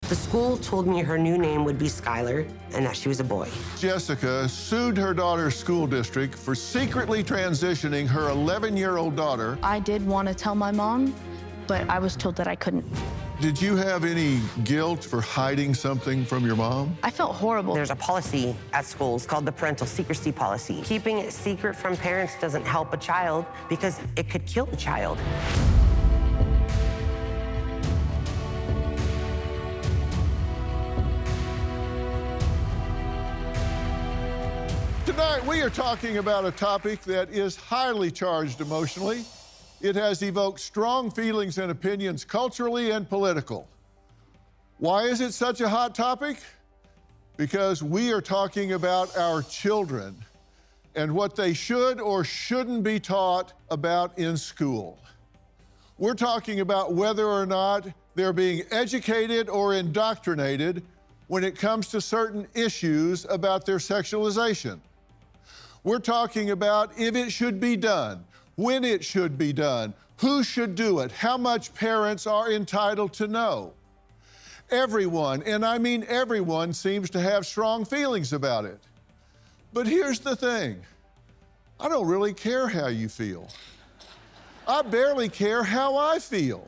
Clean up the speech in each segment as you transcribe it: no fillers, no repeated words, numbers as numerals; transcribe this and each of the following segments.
The school told me her new name would be Skylar and that she was a boy. Jessica sued her daughter's school district for secretly transitioning her 11-year-old daughter. I did want to tell my mom, but I was told that I couldn't. Did you have any guilt for hiding something from your mom? I felt horrible. There's a policy at schools called the parental secrecy policy. Keeping it secret from parents doesn't help a child because it could kill the child. Tonight, we are talking about a topic that is highly charged emotionally. It has evoked strong feelings and opinions culturally and political. Why is it such a hot topic? Because we are talking about our children and what they should or shouldn't be taught about in school. We're talking about whether or not they're being educated or indoctrinated when it comes to certain issues about their sexualization. We're talking about if it should be done, when it should be done, who should do it, how much parents are entitled to know. Everyone, and I mean everyone, seems to have strong feelings about it. But here's the thing, I don't really care how you feel. I barely care how I feel.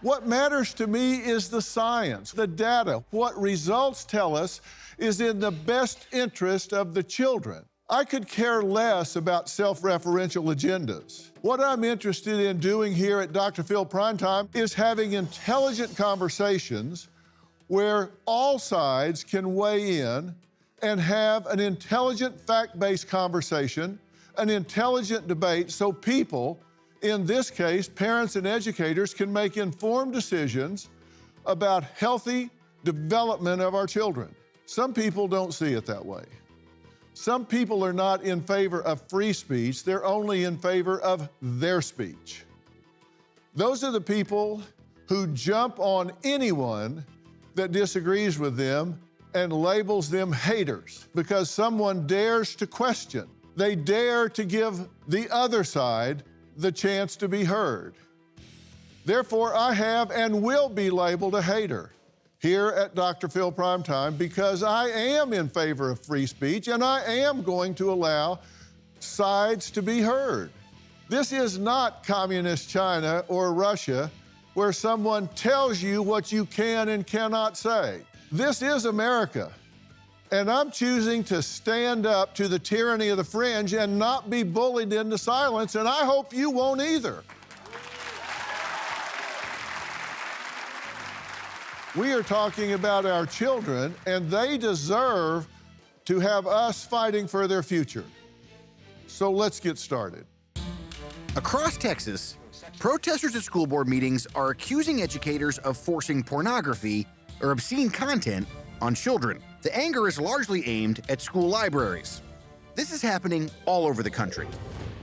What matters to me is the science, the data. What results tell us is in the best interest of the children. I could care less about self-referential agendas. What I'm interested in doing here at Dr. Phil Primetime is having intelligent conversations where all sides can weigh in and have an intelligent, fact-based conversation, an intelligent debate so people, in this case, parents and educators, can make informed decisions about healthy development of our children. Some people don't see it that way. Some people are not in favor of free speech, they're only in favor of their speech. Those are the people who jump on anyone that disagrees with them and labels them haters because someone dares to question. They dare to give the other side the chance to be heard. Therefore, I have and will be labeled a hater here at Dr. Phil Primetime because I am in favor of free speech and I am going to allow sides to be heard. This is not communist China or Russia where someone tells you what you can and cannot say. This is America, and I'm choosing to stand up to the tyranny of the fringe and not be bullied into silence, and I hope you won't either. We are talking about our children, and they deserve to have us fighting for their future. So let's get started. Across Texas, protesters at school board meetings are accusing educators of forcing pornography or obscene content on children. The anger is largely aimed at school libraries. This is happening all over the country.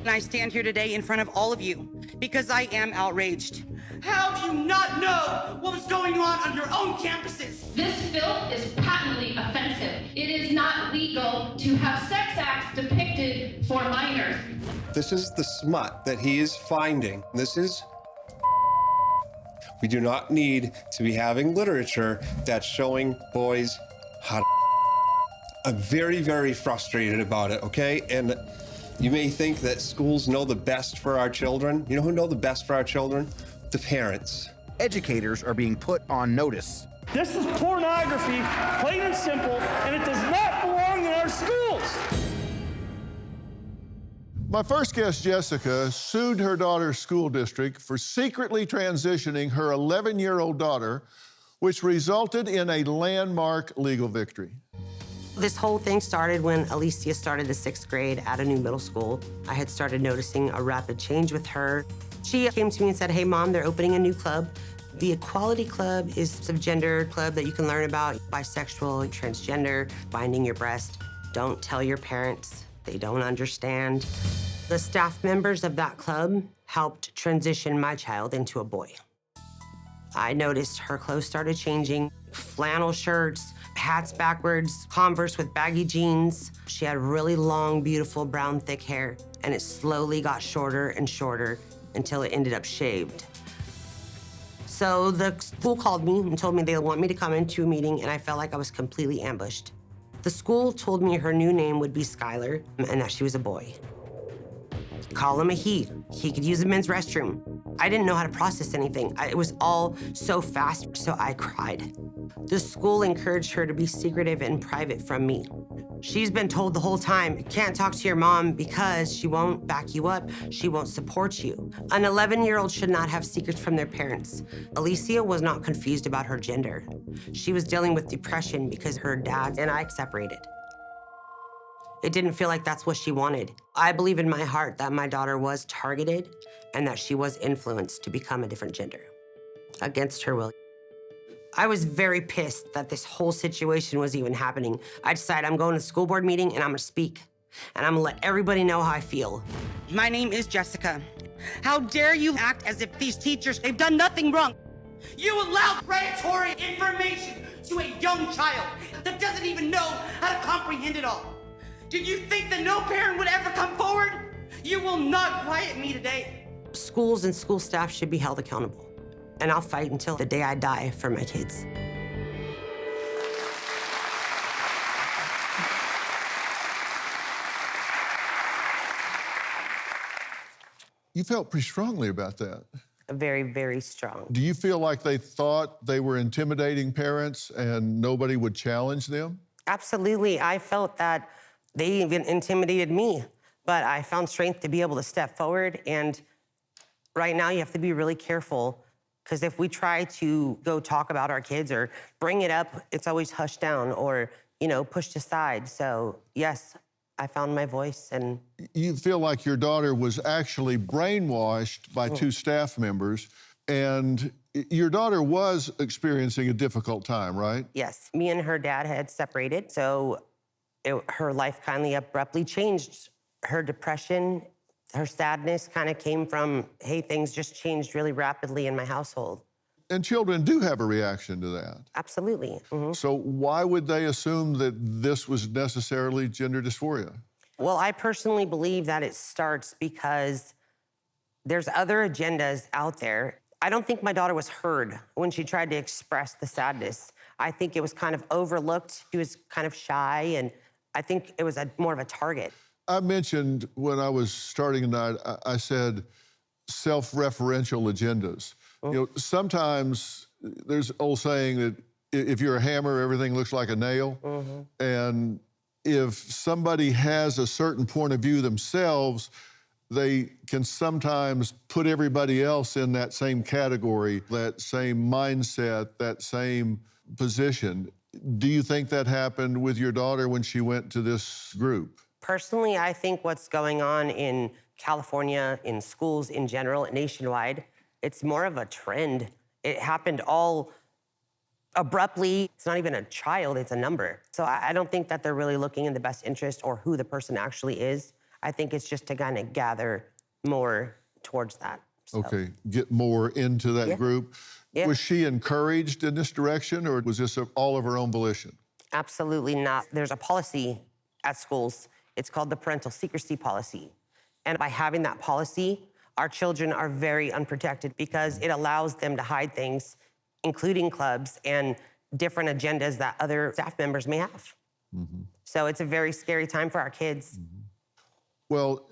And I stand here today in front of all of you because I am outraged. How do you not know what was going on your own campuses? This filth is patently offensive. It is not legal to have sex acts depicted for minors. This is the smut that he is finding. We do not need to be having literature that's showing boys how to. I'm very, very frustrated about it, okay? And you may think that schools know the best for our children. You know who know the best for our children? The parents. Educators are being put on notice. This is pornography, plain and simple, and it does not belong in our schools. My first guest, Jessica, sued her daughter's school district for secretly transitioning her 11-year-old daughter, which resulted in a landmark legal victory. This whole thing started when Alicia started the 6th grade at a new middle school. I had started noticing a rapid change with her. She came to me and said, "Hey, Mom, they're opening a new club. The Equality Club is a gender club that you can learn about bisexual, transgender, binding your breast. Don't tell your parents. They don't understand." The staff members of that club helped transition my child into a boy. I noticed her clothes started changing, flannel shirts, hats backwards, Converse with baggy jeans. She had really long, beautiful, brown, thick hair, and it slowly got shorter and shorter until it ended up shaved. So the school called me and told me they want me to come into a meeting, and I felt like I was completely ambushed. The school told me her new name would be Skylar and that she was a boy. Call him a he. He could use the men's restroom. I didn't know how to process anything. It was all so fast, so I cried. The school encouraged her to be secretive and private from me. She's been told the whole time, can't talk to your mom because she won't back you up, she won't support you. An 11-year-old should not have secrets from their parents. Alicia was not confused about her gender. She was dealing with depression because her dad and I separated. It didn't feel like that's what she wanted. I believe in my heart that my daughter was targeted and that she was influenced to become a different gender, against her will. I was very pissed that this whole situation was even happening. I decided I'm going to the school board meeting and I'm gonna speak. And I'm gonna let everybody know how I feel. My name is Jessica. How dare you act as if these teachers, they've done nothing wrong. You allowed predatory information to a young child that doesn't even know how to comprehend it all. Did you think that no parent would ever come forward? You will not quiet me today. Schools and school staff should be held accountable. And I'll fight until the day I die for my kids. You felt pretty strongly about that. Very, very strong. Do you feel like they thought they were intimidating parents and nobody would challenge them? Absolutely. I felt that they even intimidated me, but I found strength to be able to step forward. And right now you have to be really careful, because if we try to go talk about our kids or bring it up, it's always hushed down or, pushed aside. So yes, I found my voice. And you feel like your daughter was actually brainwashed by two staff members, and your daughter was experiencing a difficult time, right? yes, me and her dad had separated, so her life kindly abruptly changed. Her depression, her sadness kind of came from, hey, things just changed really rapidly in my household. And children do have a reaction to that. Absolutely. So why would they assume that this was necessarily gender dysphoria? Well, I personally believe that it starts because there's other agendas out there. I don't think my daughter was heard when she tried to express the sadness. I think it was kind of overlooked. She was kind of shy, and I think it was more of a target. I mentioned when I was starting tonight, I said self-referential agendas. Sometimes there's an old saying that if you're a hammer, everything looks like a nail. And if somebody has a certain point of view themselves, they can sometimes put everybody else in that same category, that same mindset, that same position. Do you think that happened with your daughter when she went to this group? Personally, I think what's going on in California, in schools in general, nationwide, it's more of a trend. It happened all abruptly. It's not even a child, it's a number. So I don't think that they're really looking in the best interest or who the person actually is. I think it's just to kind of gather more towards that. So. Okay, get more into that group. Yeah. Was she encouraged in this direction, or was this all of her own volition? Absolutely not. There's a policy at schools. It's called the parental secrecy policy. And by having that policy, our children are very unprotected because it allows them to hide things, including clubs and different agendas that other staff members may have. So it's a very scary time for our kids. Well,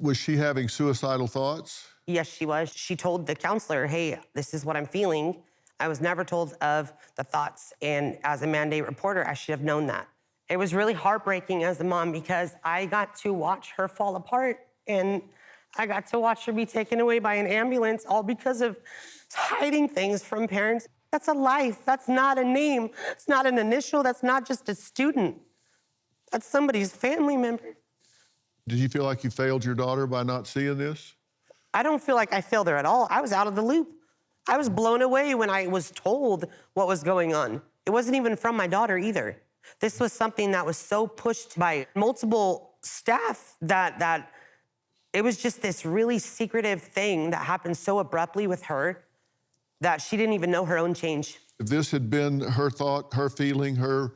was she having suicidal thoughts? Yes, she was. She told the counselor, hey, this is what I'm feeling. I was never told of the thoughts. And as a mandate reporter, I should have known that. It was really heartbreaking as a mom because I got to watch her fall apart, and I got to watch her be taken away by an ambulance, all because of hiding things from parents. That's a life. That's not a name. It's not an initial. That's not just a student. That's somebody's family member. Did you feel like you failed your daughter by not seeing this? I don't feel like I failed her at all. I was out of the loop. I was blown away when I was told what was going on. It wasn't even from my daughter either. This was something that was so pushed by multiple staff that it was just this really secretive thing that happened so abruptly with her that she didn't even know her own change. If this had been her thought, her feeling, her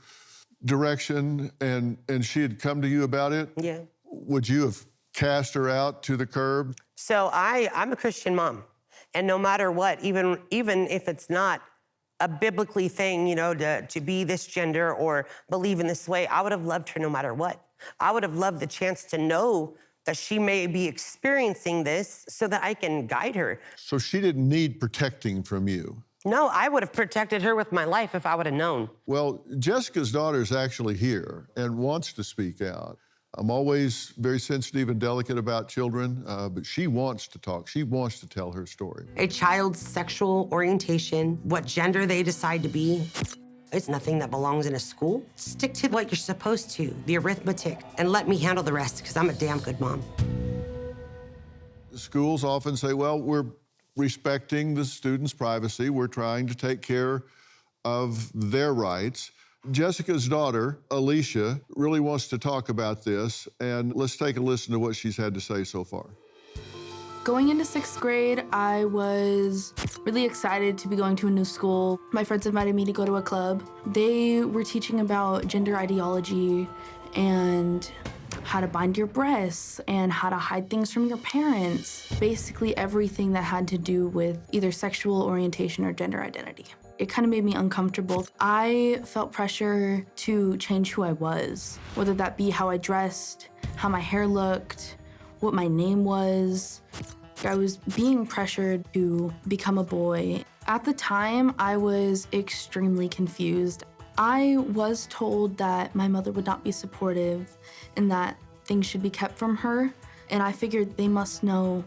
direction, and she had come to you about it, would you have cast her out to the curb? So I'm a Christian mom, And no matter what, even if it's not a biblically thing, you know, to be this gender or believe in this way, I would have loved her no matter what. I would have loved the chance to know that she may be experiencing this so that I can guide her. So she didn't need protecting from you. No, I would have protected her with my life if I would have known. Well, Jessica's daughter is actually here and wants to speak out. I'm always very sensitive and delicate about children, but she wants to talk. She wants to tell her story. A child's sexual orientation, what gender they decide to be, it's nothing that belongs in a school. Stick to what you're supposed to, the arithmetic, and let me handle the rest, because I'm a damn good mom. Schools often say, well, we're respecting the students' privacy. We're trying to take care of their rights. Jessica's daughter, Alicia, really wants to talk about this, and let's take a listen to what she's had to say so far. Going into 6th grade, I was really excited to be going to a new school. My friends invited me to go to a club. They were teaching about gender ideology and how to bind your breasts and how to hide things from your parents. Basically everything that had to do with either sexual orientation or gender identity. It kind of made me uncomfortable. I felt pressure to change who I was, whether that be how I dressed, how my hair looked, what my name was. I was being pressured to become a boy. At the time, I was extremely confused. I was told that my mother would not be supportive and that things should be kept from her, and I figured they must know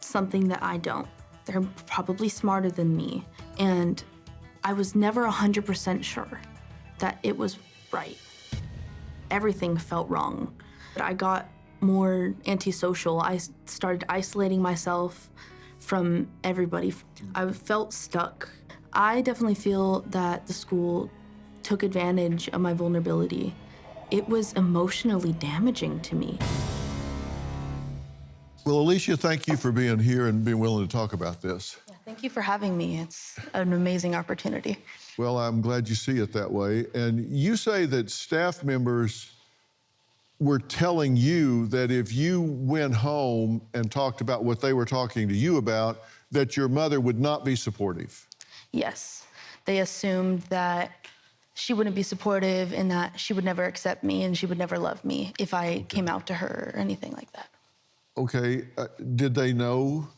something that I don't. They're probably smarter than me, and I was never 100% sure that it was right. Everything felt wrong. I got more antisocial. I started isolating myself from everybody. I felt stuck. I definitely feel that the school took advantage of my vulnerability. It was emotionally damaging to me. Well, Alicia, thank you for being here and being willing to talk about this. Yeah, thank you for having me. It's an amazing opportunity. Well, I'm glad you see it that way. And you say that staff members were telling you that if you went home and talked about what they were talking to you about, that your mother would not be supportive. Yes, they assumed that she wouldn't be supportive and that she would never accept me and she would never love me if I came out to her or anything like that. Okay, did they know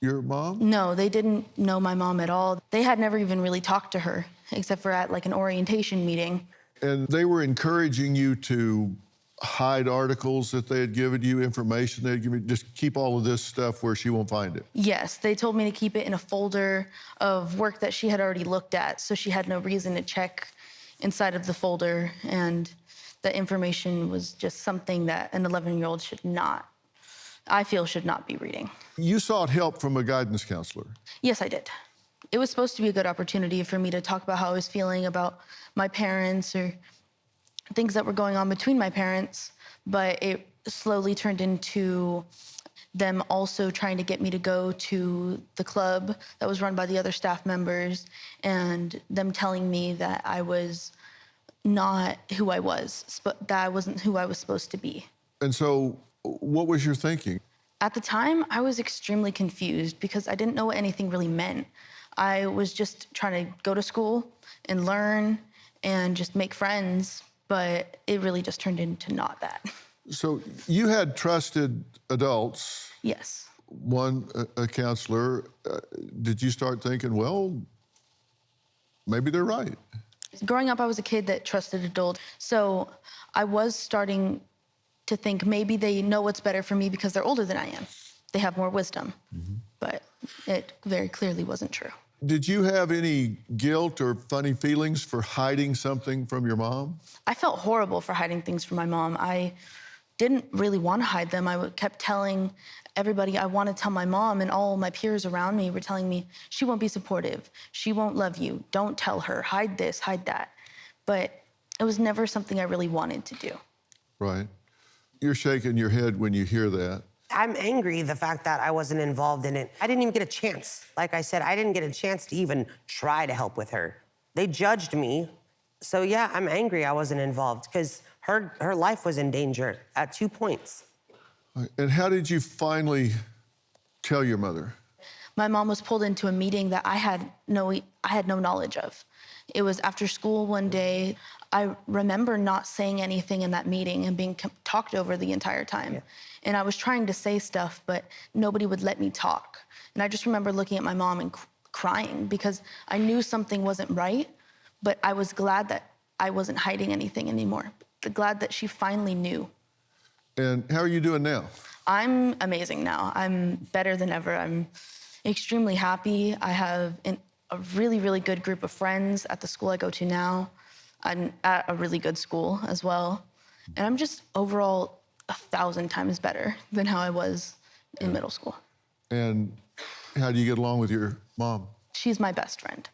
your mom? No, they didn't know my mom at all. They had never even really talked to her, except for at like an orientation meeting. And they were encouraging you to hide articles that they had given you, information they had given you, just keep all of this stuff where she won't find it? Yes, they told me to keep it in a folder of work that she had already looked at, so she had no reason to check inside of the folder, and the information was just something that an 11-year-old should not be reading. You sought help from a guidance counselor. Yes, I did. It was supposed to be a good opportunity for me to talk about how I was feeling about my parents or things that were going on between my parents, but it slowly turned into them also trying to get me to go to the club that was run by the other staff members and them telling me that I was not who I was, that I wasn't who I was supposed to be. And so what was your thinking? At the time, I was extremely confused because I didn't know what anything really meant. I was just trying to go to school and learn and just make friends, but it really just turned into not that. So you had trusted adults. Yes. One, a counselor. Did you start thinking, well, maybe they're right? Growing up, I was a kid that trusted adults, so I was starting to think maybe they know what's better for me because they're older than I am. They have more wisdom, but it very clearly wasn't true. Did you have any guilt or funny feelings for hiding something from your mom? I felt horrible for hiding things from my mom. I didn't really want to hide them. I kept telling everybody I want to tell my mom, and all my peers around me were telling me, she won't be supportive, she won't love you, don't tell her, hide this, hide that. But it was never something I really wanted to do. Right. You're shaking your head when you hear that. I'm angry the fact that I wasn't involved in it. I didn't even get a chance. Like I said, I didn't get a chance to even try to help with her. They judged me. So yeah, I'm angry I wasn't involved because her life was in danger at 2 points. And how did you finally tell your mother? My mom was pulled into a meeting that I had no knowledge of. It was after school one day. I remember not saying anything in that meeting and being talked over the entire time. Yeah. And I was trying to say stuff, but nobody would let me talk. And I just remember looking at my mom and crying because I knew something wasn't right, but I was glad that I wasn't hiding anything anymore. Glad that she finally knew. And how are you doing now? I'm amazing now. I'm better than ever. I'm extremely happy. I have a really, really good group of friends at the school I go to now. I'm at a really good school as well. And I'm just overall 1,000 times better than how I was in middle school. And how do you get along with your mom? She's my best friend.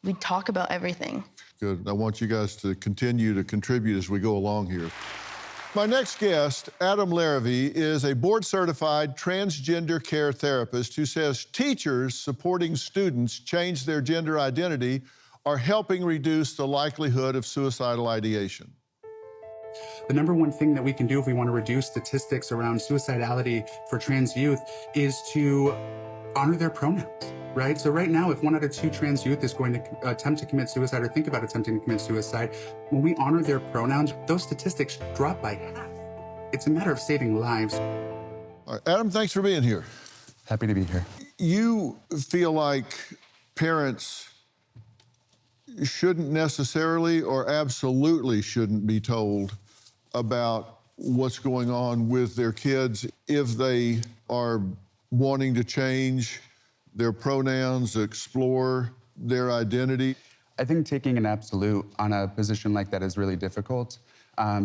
We talk about everything. Good. I want you guys to continue to contribute as we go along here. My next guest, Adam Larrivee, is a board-certified transgender care therapist who says teachers supporting students change their gender identity are helping reduce the likelihood of suicidal ideation. The number one thing that we can do if we want to reduce statistics around suicidality for trans youth is to honor their pronouns, right? So right now, if 1 out of 2 trans youth is going to attempt to commit suicide or think about attempting to commit suicide, when we honor their pronouns, those statistics drop by half. It's a matter of saving lives. All right, Adam, thanks for being here. Happy to be here. You feel like parents shouldn't necessarily or absolutely shouldn't be told about what's going on with their kids if they are wanting to change their pronouns, explore their identity? I think taking an absolute on a position like that is really difficult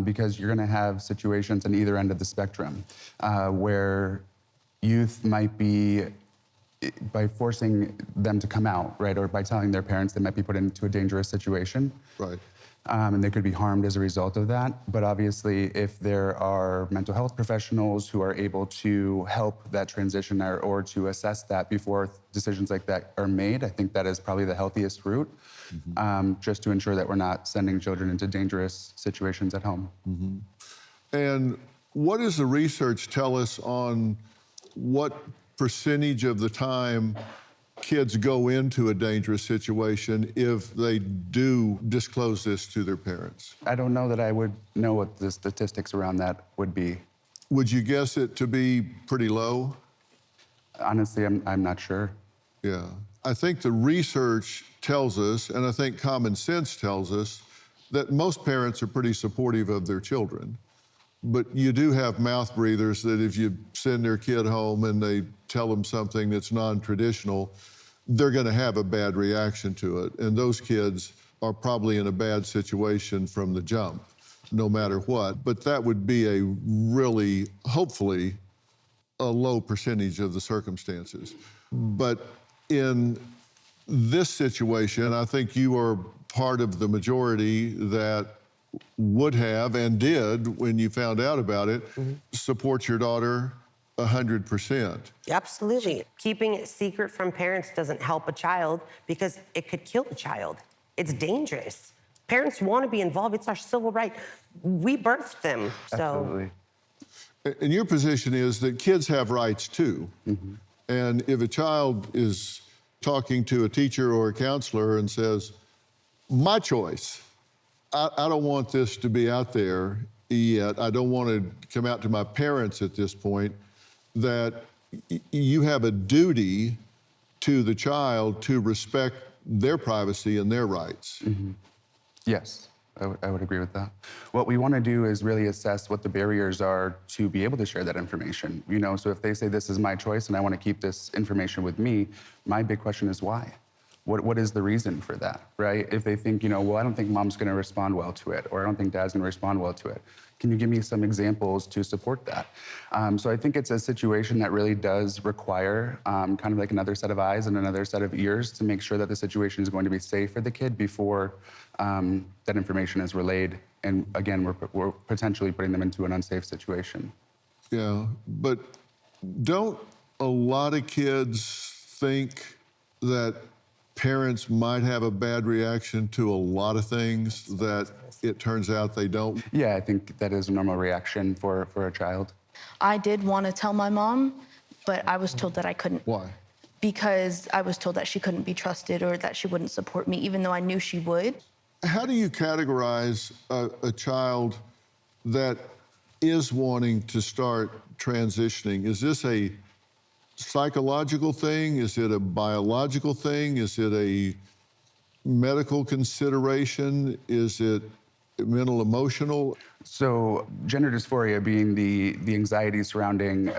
because you're going to have situations on either end of the spectrum where youth might be, by forcing them to come out, right, or by telling their parents, they might be put into a dangerous situation. Right. And they could be harmed as a result of that. But obviously, if there are mental health professionals who are able to help that transition or to assess that before decisions like that are made, I think that is probably the healthiest route, just to ensure that we're not sending children into dangerous situations at home. And what does the research tell us on what percentage of the time kids go into a dangerous situation if they do disclose this to their parents? I don't know that I would know what the statistics around that would be. Would you guess it to be pretty low? Honestly, I'm not sure. Yeah. I think the research tells us, and I think common sense tells us, that most parents are pretty supportive of their children. But you do have mouth breathers that if you send their kid home and they tell them something that's non-traditional, they're going to have a bad reaction to it. And those kids are probably in a bad situation from the jump, no matter what. But that would be a really, hopefully, a low percentage of the circumstances. But in this situation, I think you are part of the majority that would have and did, when you found out about it, support your daughter 100%. Absolutely. Keeping it secret from parents doesn't help a child because it could kill a child. It's dangerous. Parents want to be involved. It's our civil right. We birthed them. Absolutely. And your position is that kids have rights too. And if a child is talking to a teacher or a counselor and says, my choice, I don't want this to be out there yet. I don't want to come out to my parents at this point, that you have a duty to the child to respect their privacy and their rights. Yes, I would agree with that. What we want to do is really assess what the barriers are to be able to share that information. You know, so if they say this is my choice and I want to keep this information with me, my big question is why? What is the reason for that, right? If they think, you know, well, I don't think mom's going to respond well to it, or I don't think dad's going to respond well to it. Can you give me some examples to support that? So I think it's a situation that really does require kind of like another set of eyes and another set of ears to make sure that the situation is going to be safe for the kid before that information is relayed. And again, we're potentially putting them into an unsafe situation. Yeah, but don't a lot of kids think that parents might have a bad reaction to a lot of things that it turns out they don't? Yeah, I think that is a normal reaction for a child. I did want to tell my mom, but I was told that I couldn't. Why? because I was told that she couldn't be trusted or that she wouldn't support me, even though I knew she would. How do you categorize a child that is wanting to start transitioning? Is this a psychological thing? Is it a biological thing? Is it a medical consideration? Is it mental, emotional? So gender dysphoria being the anxiety surrounding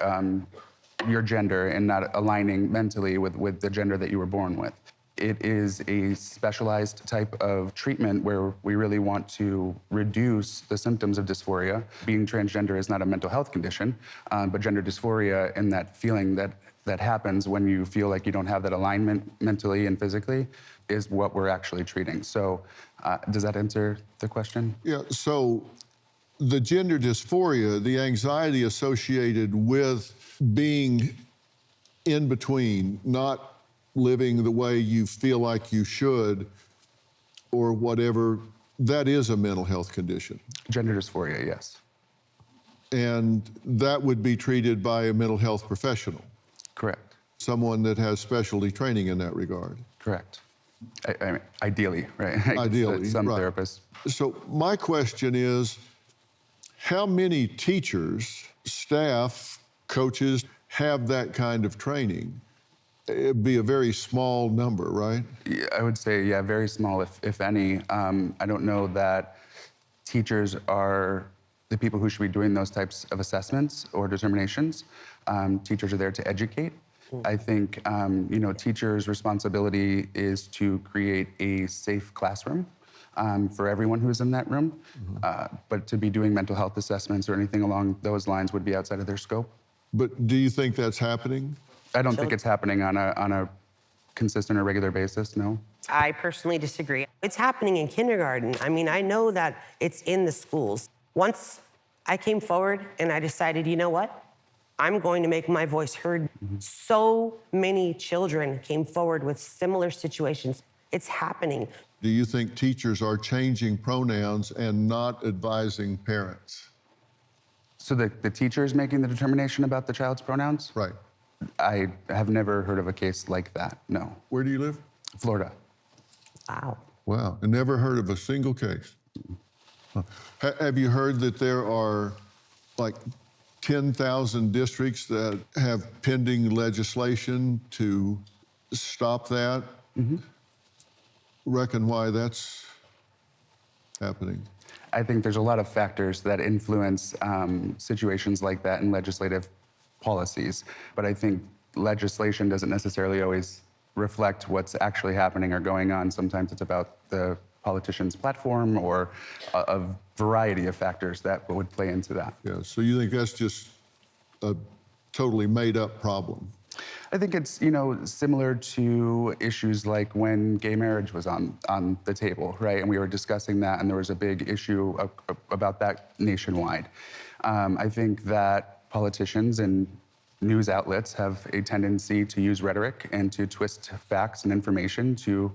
your gender and not aligning mentally with the gender that you were born with. It is a specialized type of treatment where we really want to reduce the symptoms of dysphoria. Being transgender is not a mental health condition, but gender dysphoria and that feeling that happens when you feel like you don't have that alignment mentally and physically is what we're actually treating. So does that answer the question? Yeah, so the gender dysphoria, the anxiety associated with being in between, not living the way you feel like you should or whatever, that is a mental health condition. Gender dysphoria, yes. And that would be treated by a mental health professional. Correct. Someone that has specialty training in that regard. Correct. I mean, ideally, right? Ideally, some right. therapists. So my question is, how many teachers, staff, coaches have that kind of training? It'd be a very small number, right? Yeah, I would say, yeah, very small, if any. I don't know that teachers are the people who should be doing those types of assessments or determinations. Teachers are there to educate. I think, teachers' responsibility is to create a safe classroom for everyone who's in that room. But to be doing mental health assessments or anything along those lines would be outside of their scope. But do you think that's happening? I don't think it's happening on a consistent or regular basis, no. I personally disagree. It's happening in kindergarten. I mean, I know that it's in the schools. Once I came forward and I decided, you know what? I'm going to make my voice heard. So many children came forward with similar situations. It's happening. Do you think teachers are changing pronouns and not advising parents? So the teacher is making the determination about the child's pronouns? Right. I have never heard of a case like that, no. Where do you live? Florida. Wow. Wow, I never heard of a single case. Huh. Have you heard that there are like 10,000 districts that have pending legislation to stop that? Reckon why that's happening? I think there's a lot of factors that influence situations like that in legislative policies, but I think legislation doesn't necessarily always reflect what's actually happening or going on. Sometimes it's about the politician's platform or a variety of factors that would play into that. Yeah, so you think that's just a totally made up problem? I think it's, similar to issues like when gay marriage was on the table, right? And we were discussing that, and there was a big issue about that nationwide. I think that politicians and news outlets have a tendency to use rhetoric and to twist facts and information to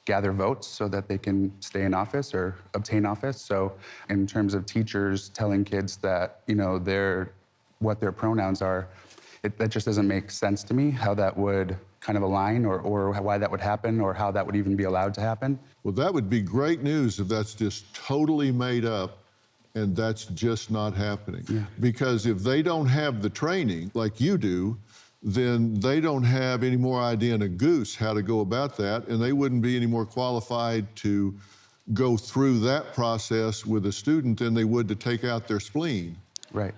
gather votes so that they can stay in office or obtain office. So in terms of teachers telling kids that, what their pronouns are, that just doesn't make sense to me, how that would kind of align or why that would happen or how that would even be allowed to happen. Well, that would be great news if that's just totally made up and that's just not happening. Yeah. Because if they don't have the training like you do, then they don't have any more idea than a goose how to go about that, and they wouldn't be any more qualified to go through that process with a student than they would to take out their spleen. Right.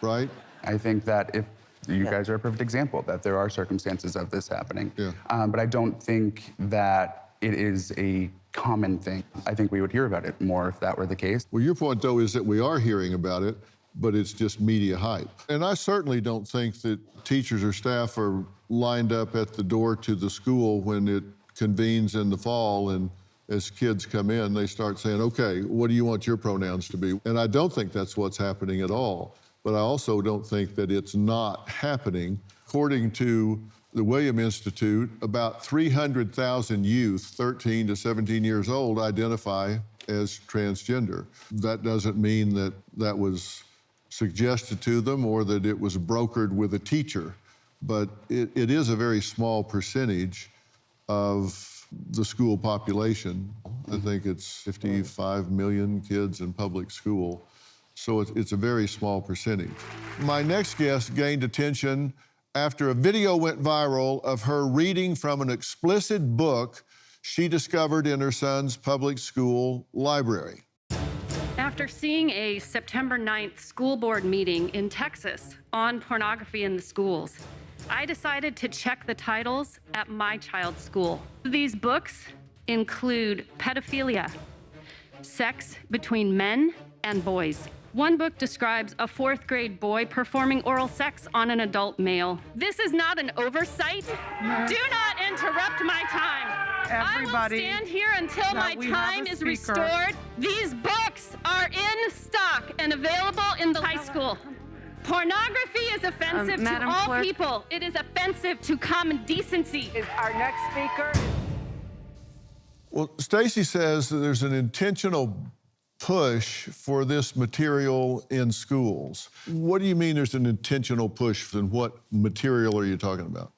Right? I think that if you guys are a perfect example, that there are circumstances of this happening. Yeah. But I don't think that it is a common thing. I think we would hear about it more if that were the case. Well, your point, though, is that we are hearing about it, but it's just media hype. And I certainly don't think that teachers or staff are lined up at the door to the school when it convenes in the fall, and as kids come in, they start saying, okay, what do you want your pronouns to be? And I don't think that's what's happening at all. But I also don't think that it's not happening. According to the William Institute, about 300,000 youth, 13 to 17 years old, identify as transgender. That doesn't mean that that was suggested to them or that it was brokered with a teacher. but it is a very small percentage of the school population. I think it's 55 million kids in public school. So it's a very small percentage. My next guest gained attention after a video went viral of her reading from an explicit book she discovered in her son's public school library. After seeing a September 9th school board meeting in Texas on pornography in the schools, I decided to check the titles at my child's school. These books include pedophilia, sex between men and boys. One book describes a 4th grade boy performing oral sex on an adult male. This is not an oversight. Do not interrupt my time. Everybody, I will stand here until my time is restored. These books are in stock and available in the high school. Pornography is offensive to all people. It is offensive to common decency. Is our next speaker. Well, Stacy says that there's an intentional push for this material in schools. What do you mean there's an intentional push, and what material are you talking about?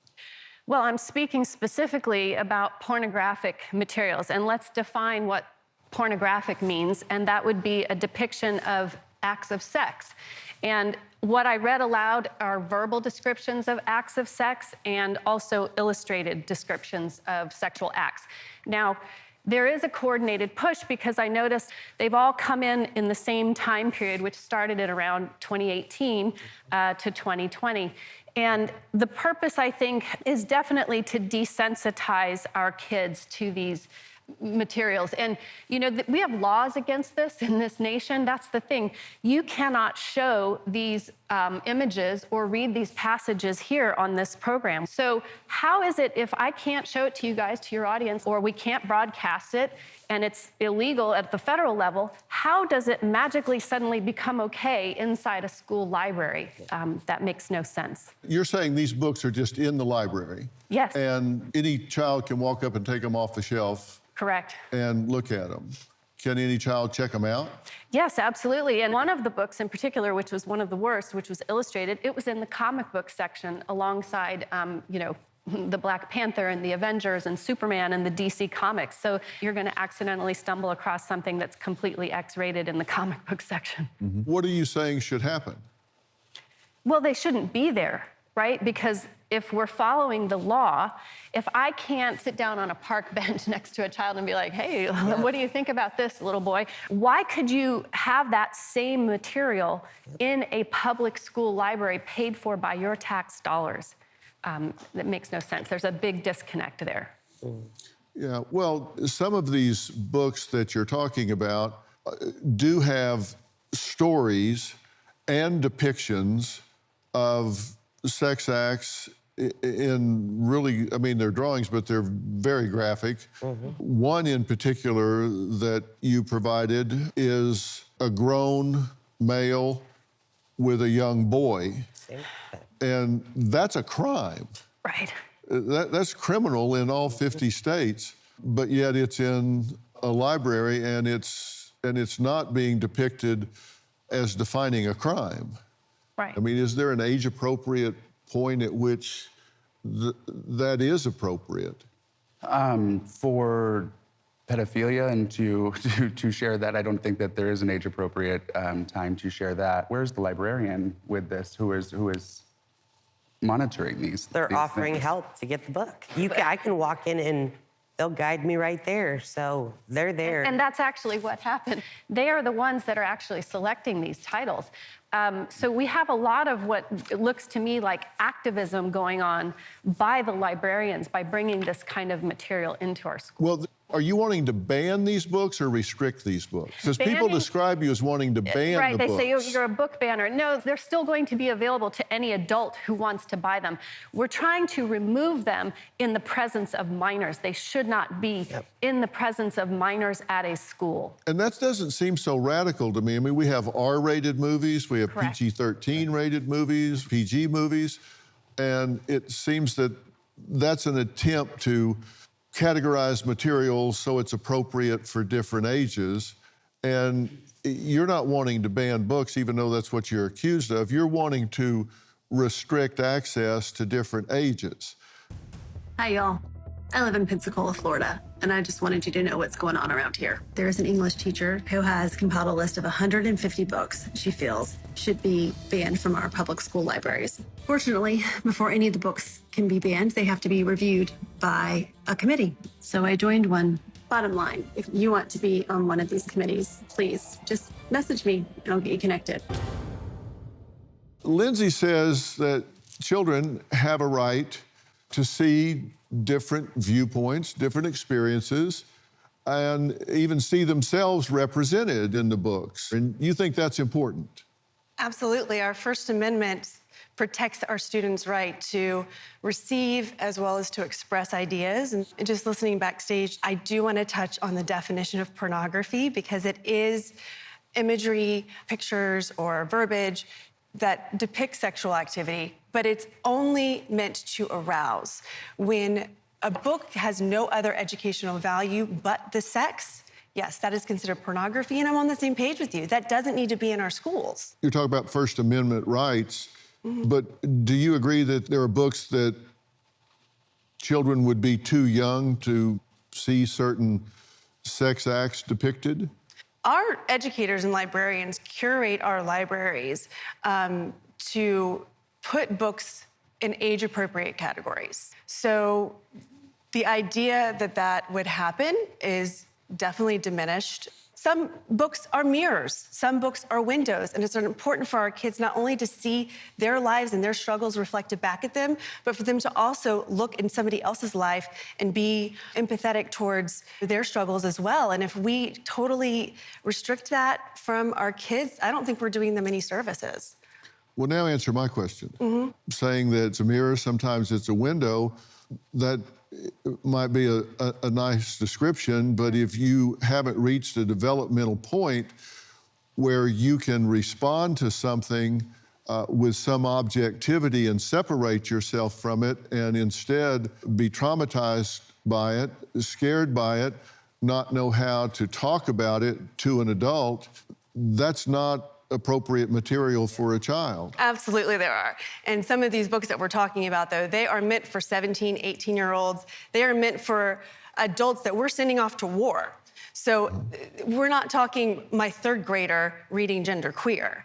Well, I'm speaking specifically about pornographic materials, and let's define what pornographic means, and that would be a depiction of acts of sex. And what I read aloud are verbal descriptions of acts of sex and also illustrated descriptions of sexual acts. Now, there is a coordinated push because I noticed they've all come in the same time period, which started at around 2018 to 2020. And the purpose, I think, is definitely to desensitize our kids to these materials. And, you know, we have laws against this in this nation. That's the thing. You cannot show these images or read these passages here on this program. So how is it if I can't show it to you guys, to your audience, or we can't broadcast it, and it's illegal at the federal level, how does it magically suddenly become okay inside a school library? That makes no sense. You're saying these books are just in the library? Yes. And any child can walk up and take them off the shelf? Correct. And look at them. Can any child check them out? Yes, absolutely. And one of the books in particular, which was one of the worst, which was illustrated, it was in the comic book section alongside, you know, the Black Panther and the Avengers and Superman and the DC comics. So you're going to accidentally stumble across something that's completely X-rated in the comic book section. Mm-hmm. What are you saying should happen? Well, they shouldn't be there, right? Because if we're following the law, if I can't sit down on a park bench next to a child and be like, hey, what do you think about this, little boy? Why could you have that same material in a public school library paid for by your tax dollars? That makes no sense. There's a big disconnect there. Yeah, well, some of these books that you're talking about do have stories and depictions of sex acts in really, I mean, they're drawings, but they're very graphic. Mm-hmm. One in particular that you provided is a grown male with a young boy. And that's a crime. Right. That's criminal in all 50 states, but yet it's in a library and it's not being depicted as defining a crime. Right. I mean, is there an age-appropriate point at which that is appropriate? For pedophilia and to share that, I don't think that there is an age-appropriate time to share that. Where's the librarian with this? Who is monitoring these? They're offering help to get the book. I can walk in and they'll guide me right there. So they're there. And that's actually what happened. They are the ones that are actually selecting these titles. So we have a lot of what looks to me like activism going on by the librarians by bringing this kind of material into our school. Well, are you wanting to ban these books or restrict these books? Because people describe you as wanting to ban the books. Right, they say you're a book banner. No, they're still going to be available to any adult who wants to buy them. We're trying to remove them in the presence of minors. They should not be in the presence of minors at a school. And that doesn't seem so radical to me. I mean, we have R-rated movies, we have PG-13 rated movies, PG movies, and it seems that that's an attempt to categorize materials so it's appropriate for different ages. And you're not wanting to ban books, even though that's what you're accused of. You're wanting to restrict access to different ages. Hi, y'all. I live in Pensacola, Florida, and I just wanted you to know what's going on around here. There's an English teacher who has compiled a list of 150 books she feels should be banned from our public school libraries. Fortunately, before any of the books can be banned, they have to be reviewed by a committee. So I joined one. Bottom line, if you want to be on one of these committees, please just message me and I'll get you connected. Lindsay says that children have a right to see different viewpoints, different experiences, and even see themselves represented in the books. And you think that's important? Absolutely. Our First Amendment protects our students' right to receive as well as to express ideas. And just listening backstage, I do want to touch on the definition of pornography because it is imagery, pictures, or verbiage that depicts sexual activity, but it's only meant to arouse. When a book has no other educational value but the sex, yes, that is considered pornography, and I'm on the same page with you. That doesn't need to be in our schools. You're talking about First Amendment rights, but do you agree that there are books that children would be too young to see certain sex acts depicted? Our educators and librarians curate our libraries to put books in age-appropriate categories. So the idea that that would happen is definitely diminished. Some books are mirrors, some books are windows, and it's important for our kids not only to see their lives and their struggles reflected back at them, but for them to also look in somebody else's life and be empathetic towards their struggles as well. And if we totally restrict that from our kids, I don't think we're doing them any services. Well, now answer my question. Saying that it's a mirror, sometimes it's a window, that might be a nice description, but if you haven't reached a developmental point where you can respond to something with some objectivity and separate yourself from it and instead be traumatized by it, scared by it, not know how to talk about it to an adult, that's not appropriate material for a child. Absolutely there are. And some of these books that we're talking about, though, they are meant for 17, 18-year-olds. They are meant for adults that we're sending off to war. So we're not talking my third grader reading genderqueer.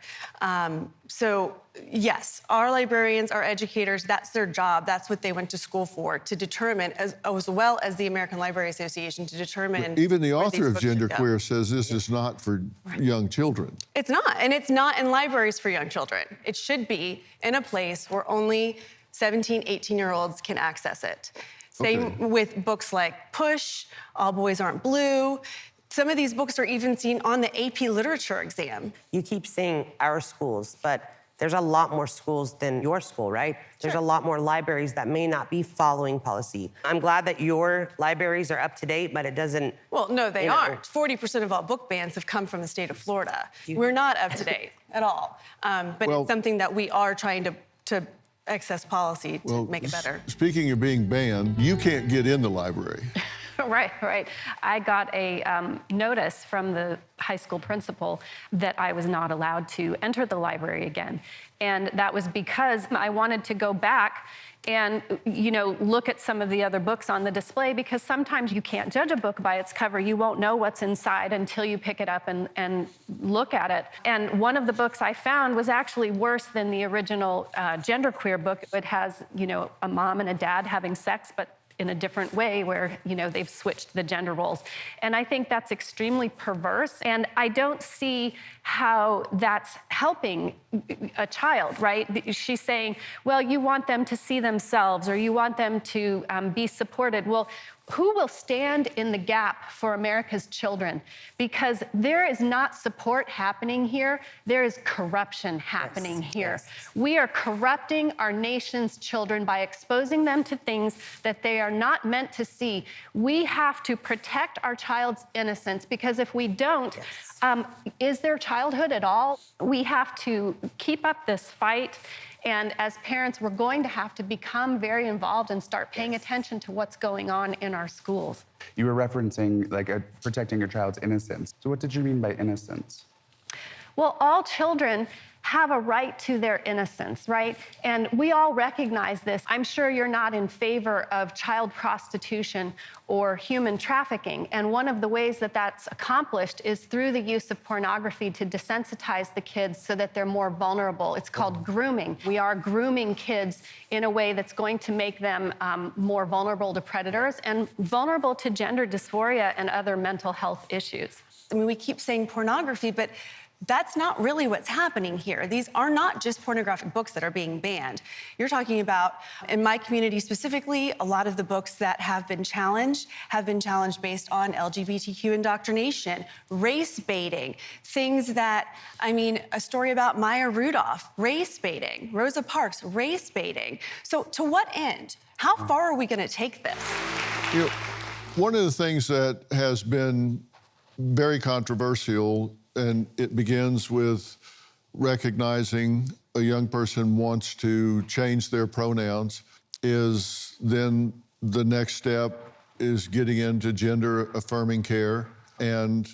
So yes, our librarians, our educators, that's their job. That's what they went to school for, to determine, as well as the American Library Association, to determine. But even the author of genderqueer genderqueer says this is not for young children. It's not, and it's not in libraries for young children. It should be in a place where only 17, 18-year-olds can access it. Same with books like Push, All Boys Aren't Blue. Some of these books are even seen on the AP Literature exam. You keep saying our schools, but there's a lot more schools than your school, right? There's a lot more libraries that may not be following policy. I'm glad that your libraries are up to date, but it doesn't... Well, no, they aren't. 40% of all book bans have come from the state of Florida. We're not up to date at all. But it's something that we are trying to access policy to make it better. Speaking of being banned, you can't get in the library. Right. I got a notice from the high school principal that I was not allowed to enter the library again. And that was because I wanted to go back and, look at some of the other books on the display, because sometimes you can't judge a book by its cover. You won't know what's inside until you pick it up and look at it. And one of the books I found was actually worse than the original genderqueer book. It has, a mom and a dad having sex, but in a different way where, they've switched the gender roles. And I think that's extremely perverse. And I don't see how that's helping a child, right? She's saying, well, you want them to see themselves or you want them to be supported. Well, who will stand in the gap for America's children? Because there is not support happening here. There is corruption happening here. We are corrupting our nation's children by exposing them to things that they are not meant to see. We have to protect our child's innocence, because if we don't, is there childhood at all? We have to keep up this fight. And as parents, we're going to have to become very involved and start paying attention to what's going on in our schools. You were referencing protecting your child's innocence. So what did you mean by innocence? Well, all children have a right to their innocence, right? And we all recognize this. I'm sure you're not in favor of child prostitution or human trafficking. And one of the ways that that's accomplished is through the use of pornography to desensitize the kids so that they're more vulnerable. It's called grooming. We are grooming kids in a way that's going to make them more vulnerable to predators and vulnerable to gender dysphoria and other mental health issues. I mean, we keep saying pornography, but that's not really what's happening here. These are not just pornographic books that are being banned. You're talking about, in my community specifically, a lot of the books that have been challenged based on LGBTQ indoctrination, race baiting, things that, I mean, a story about Maya Rudolph, race baiting, Rosa Parks, race baiting. So to what end? How far are we gonna take this? You know, one of the things that has been very controversial, and it begins with recognizing a young person wants to change their pronouns, is then the next step is getting into gender affirming care. And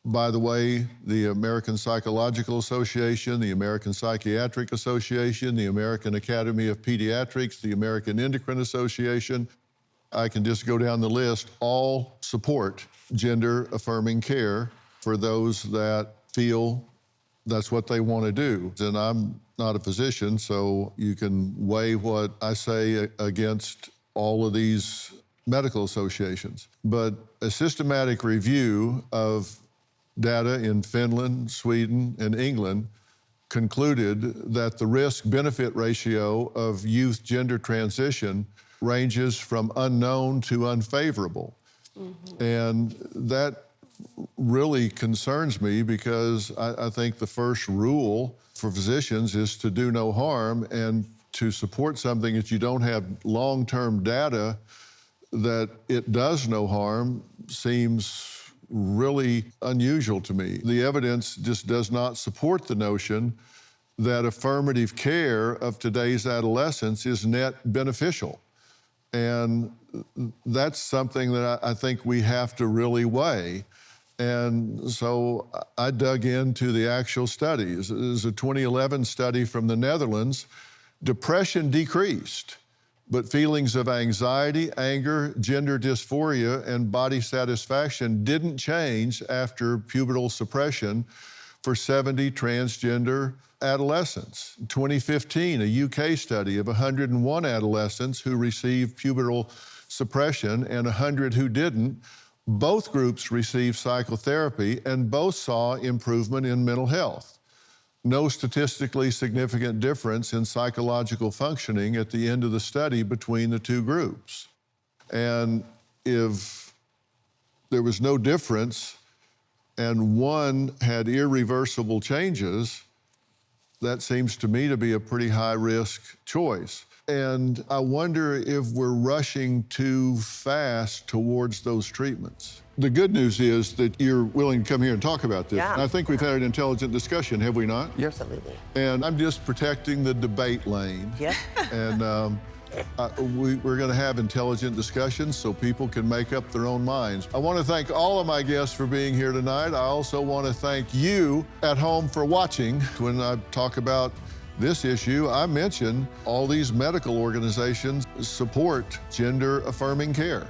by the way, the American Psychological Association, the American Psychiatric Association, the American Academy of Pediatrics, the American Endocrine Association, I can just go down the list, all support gender affirming care for those that feel that's what they want to do. And I'm not a physician, so you can weigh what I say against all of these medical associations. But a systematic review of data in Finland, Sweden, and England concluded that the risk-benefit ratio of youth gender transition ranges from unknown to unfavorable. And that really concerns me because I think the first rule for physicians is to do no harm, and to support something that you don't have long-term data that it does no harm seems really unusual to me. The evidence just does not support the notion that affirmative care of today's adolescents is net beneficial. And that's something that I think we have to really weigh. And so I dug into the actual studies. There's a 2011 study from the Netherlands. Depression decreased, but feelings of anxiety, anger, gender dysphoria, and body satisfaction didn't change after pubertal suppression for 70 transgender adolescents. In 2015, a UK study of 101 adolescents who received pubertal suppression and 100 who didn't, both groups received psychotherapy and both saw improvement in mental health. No statistically significant difference in psychological functioning at the end of the study between the two groups. And if there was no difference and one had irreversible changes, that seems to me to be a pretty high-risk choice. And I wonder if we're rushing too fast towards those treatments. The good news is that you're willing to come here and talk about this. Yeah. And I think we've had an intelligent discussion, have we not? Yes. Absolutely. And I'm just protecting the debate lane. Yep. And we're going to have intelligent discussions so people can make up their own minds. I want to thank all of my guests for being here tonight. I also want to thank you at home for watching. When I talk about this issue, I mention all these medical organizations support gender affirming care.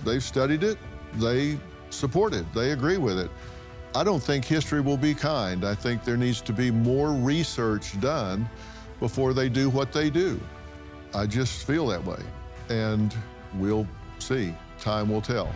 They've studied it, they support it, they agree with it. I don't think history will be kind. I think there needs to be more research done before they do what they do. I just feel that way, and we'll see. Time will tell.